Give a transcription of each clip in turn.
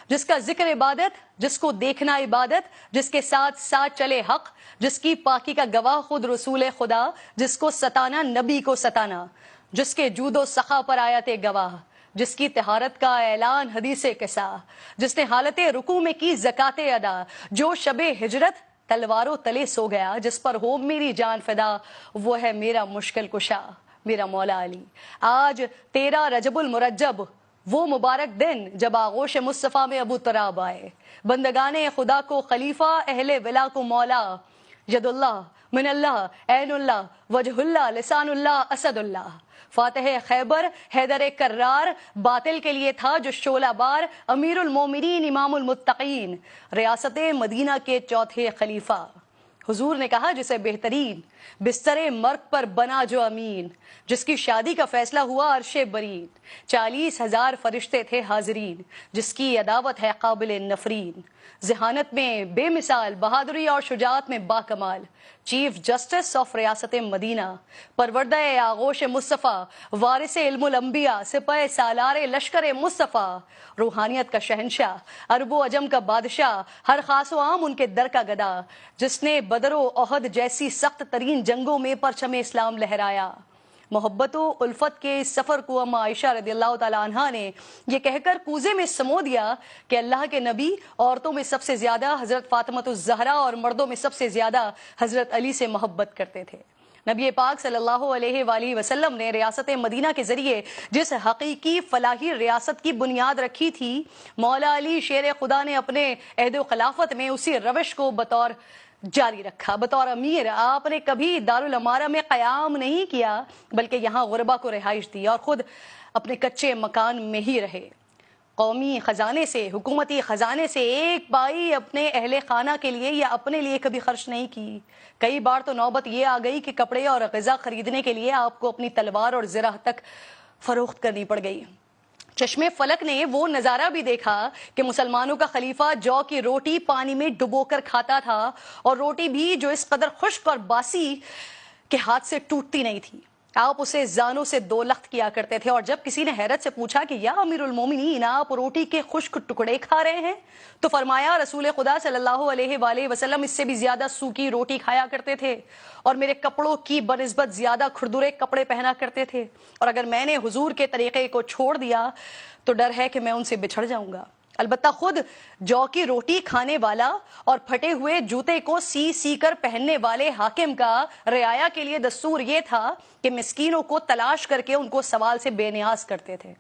جس کا ذکر عبادت، جس کو دیکھنا عبادت، جس کے ساتھ ساتھ چلے حق، جس کی پاکی کا گواہ خود رسول خدا، جس کو ستانا نبی کو ستانا، جس کے جود و سخا پر آیت گواہ، جس کی طہارت کا اعلان حدیث قصہ، جس نے حالت رکوع میں کی زکات ادا، جو شب ہجرت تلواروں تلے سو گیا، جس پر ہو میری جان فدا، وہ ہے میرا مشکل کشا، میرا مولا علی۔ آج 13 رجب المرجب، وہ مبارک دن جب آغوش مصطفیٰ میں ابو تراب آئے، بندگان خدا کو خلیفہ، اہل ولا کو مولا، ید اللہ من اللہ، عین اللہ، وجہ اللہ، لسان اللہ، اسد اللہ، فاتح خیبر، حیدر کرار، باطل کے لیے تھا جو شعلہ بار، امیر المومنین، امام المتقین، ریاست مدینہ کے چوتھے خلیفہ۔ حضور نے کہا جسے بہترین بستر مرگ پر بنا جو امین، جس کی شادی کا فیصلہ ہوا عرش برین، 40,000 فرشتے تھے حاضرین، جس کی عداوت ہے قابل نفرین، ذہانت میں بے مثال، بہادری اور شجاعت میں باکمال، چیف جسٹس آف ریاست مدینہ، پروردہ آغوش مصطفیٰ، وارث علم الانبیاء، سپہ سالار لشکر مصطفیٰ، روحانیت کا شہنشاہ، عرب و عجم کا بادشاہ، ہر خاص و عام ان کے در کا گدا، جس نے بدر و احد جیسی سخت ترین جنگوں میں پرچم اسلام لہرایا۔ محبت و الفت کے اس سفر کو اما عائشہ رضی اللہ تعالیٰ عنہا نے یہ کہہ کر کوزے میں سمو دیا کہ اللہ کے نبی عورتوں میں سب سے زیادہ حضرت فاطمۃ الزہرا اور مردوں میں سب سے زیادہ حضرت علی سے محبت کرتے تھے۔ نبی پاک صلی اللہ علیہ وآلہ وسلم نے ریاست مدینہ کے ذریعے جس حقیقی فلاحی ریاست کی بنیاد رکھی تھی، مولا علی شیر خدا نے اپنے عہد و خلافت میں اسی روش کو بطور جاری رکھا۔ بطور امیر آپ نے کبھی دارالامارہ میں قیام نہیں کیا، بلکہ یہاں غربا کو رہائش دی اور خود اپنے کچے مکان میں ہی رہے۔ قومی خزانے سے، حکومتی خزانے سے ایک پائی اپنے اہل خانہ کے لیے یا اپنے لیے کبھی خرچ نہیں کی۔ کئی بار تو نوبت یہ آ گئی کہ کپڑے اور غذا خریدنے کے لیے آپ کو اپنی تلوار اور زرہ تک فروخت کرنی پڑ گئی۔ چشم فلک نے وہ نظارہ بھی دیکھا کہ مسلمانوں کا خلیفہ جو کی روٹی پانی میں ڈبو کر کھاتا تھا، اور روٹی بھی جو اس قدر خشک اور باسی کے ہاتھ سے ٹوٹتی نہیں تھی۔ آپ اسے زانوں سے دو لخت کیا کرتے تھے، اور جب کسی نے حیرت سے پوچھا کہ یا امیر المومنین آپ روٹی کے خشک ٹکڑے کھا رہے ہیں، تو فرمایا رسول خدا صلی اللہ علیہ وآلہ وسلم اس سے بھی زیادہ سوکھی روٹی کھایا کرتے تھے، اور میرے کپڑوں کی بنسبت زیادہ کھردرے کپڑے پہنا کرتے تھے، اور اگر میں نے حضور کے طریقے کو چھوڑ دیا تو ڈر ہے کہ میں ان سے بچھڑ جاؤں گا۔ البتہ خود جو کی روٹی کھانے والا اور پھٹے ہوئے جوتے کو سی سی کر پہننے والے حاکم کا رعایا کے لیے دستور یہ تھا کہ مسکینوں کو تلاش کر کے ان کو سوال سے بے نیاز کرتے تھے،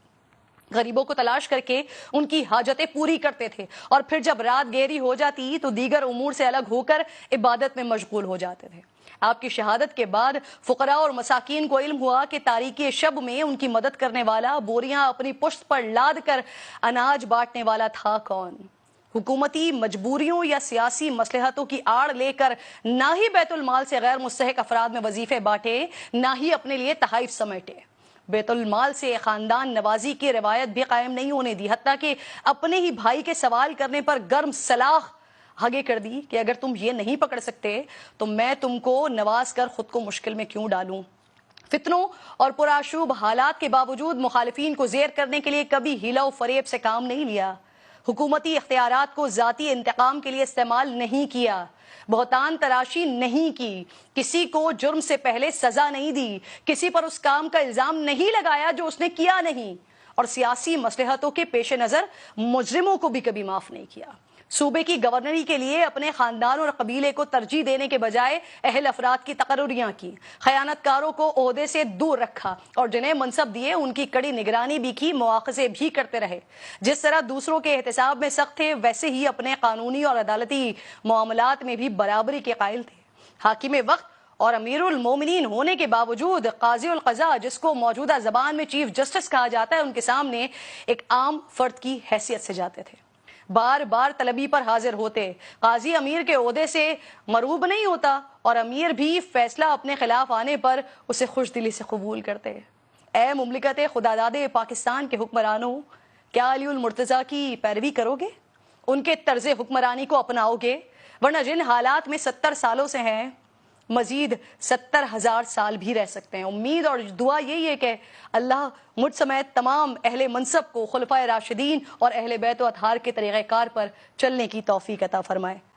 غریبوں کو تلاش کر کے ان کی حاجتیں پوری کرتے تھے، اور پھر جب رات گہری ہو جاتی تو دیگر امور سے الگ ہو کر عبادت میں مشغول ہو جاتے تھے۔ آپ کی شہادت کے بعد فقراء اور مساکین کو علم ہوا کہ تاریکی شب میں ان کی مدد کرنے والا، بوریاں اپنی پشت پر لاد کر اناج بانٹنے والا تھا کون۔ حکومتی مجبوریوں یا سیاسی مصلحتوں کی آڑ لے کر نہ ہی بیت المال سے غیر مستحق افراد میں وظیفے بانٹے، نہ ہی اپنے لیے تحائف سمیٹے۔ بیت المال سے خاندان نوازی کی روایت بھی قائم نہیں ہونے دی، حتیٰ کہ اپنے ہی بھائی کے سوال کرنے پر گرم سلاخ آگے کر دی کہ اگر تم یہ نہیں پکڑ سکتے تو میں تم کو نواز کر خود کو مشکل میں کیوں ڈالوں۔ فتنوں اور پرآشوب حالات کے باوجود مخالفین کو زیر کرنے کے لیے کبھی ہیلا و فریب سے کام نہیں لیا، حکومتی اختیارات کو ذاتی انتقام کے لیے استعمال نہیں کیا، بہتان تراشی نہیں کی، کسی کو جرم سے پہلے سزا نہیں دی، کسی پر اس کام کا الزام نہیں لگایا جو اس نے کیا نہیں، اور سیاسی مصلحتوں کے پیش نظر مجرموں کو بھی کبھی معاف نہیں کیا۔ صوبے کی گورنری کے لیے اپنے خاندان اور قبیلے کو ترجیح دینے کے بجائے اہل افراد کی تقرریاں کی، خیانت کاروں کو عہدے سے دور رکھا، اور جنہیں منصب دیے ان کی کڑی نگرانی بھی کی، مواخذے بھی کرتے رہے۔ جس طرح دوسروں کے احتساب میں سخت تھے، ویسے ہی اپنے قانونی اور عدالتی معاملات میں بھی برابری کے قائل تھے۔ حاکم وقت اور امیر المومنین ہونے کے باوجود قاضی القضاء، جس کو موجودہ زبان میں چیف جسٹس کہا جاتا ہے، ان کے سامنے ایک عام فرد کی حیثیت سے جاتے تھے، بار بار طلبی پر حاضر ہوتے۔ قاضی امیر کے عہدے سے مروب نہیں ہوتا، اور امیر بھی فیصلہ اپنے خلاف آنے پر اسے خوش دلی سے قبول کرتے۔ اے مملکت خداداد پاکستان کے حکمرانوں، کیا علی المرتضیٰ کی پیروی کرو گے؟ ان کے طرز حکمرانی کو اپناؤ گے؟ ورنہ جن حالات میں 70 سالوں سے ہیں مزید 70,000 سال بھی رہ سکتے ہیں۔ امید اور دعا یہی ہے کہ اللہ مجھ سمیت تمام اہل منصب کو خلفائے راشدین اور اہل بیت و اطہار کے طریقہ کار پر چلنے کی توفیق عطا فرمائے۔